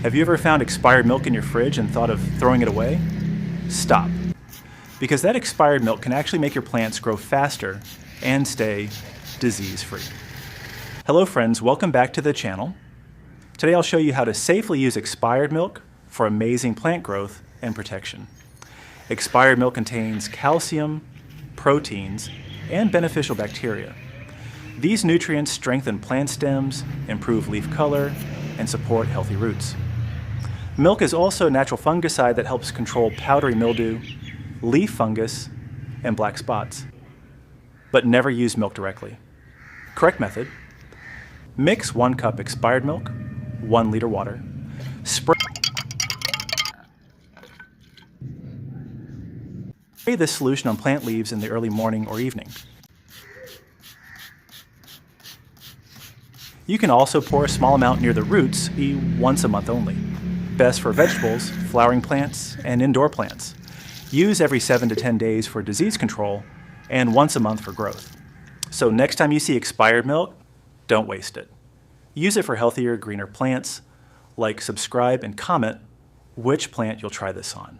Have you ever found expired milk in your fridge and thought of throwing it away? Stop. Because that expired milk can actually make your plants grow faster and stay disease-free. Hello friends, welcome back to the channel. Today I'll show you how to safely use expired milk for amazing plant growth and protection. Expired milk contains calcium, proteins, and beneficial bacteria. These nutrients strengthen plant stems, improve leaf color, and support healthy roots. Milk is also a natural fungicide that helps control powdery mildew, leaf fungus, and black spots. But never use milk directly. Correct method: mix 1 cup expired milk, 1 liter water, spray this solution on plant leaves in the early morning or evening. You can also pour a small amount near the roots once a month only. Best for vegetables, flowering plants, and indoor plants. Use every 7 to 10 days for disease control and once a month for growth. So next time you see expired milk, don't waste it. Use it for healthier, greener plants. Like, subscribe, and comment which plant you'll try this on.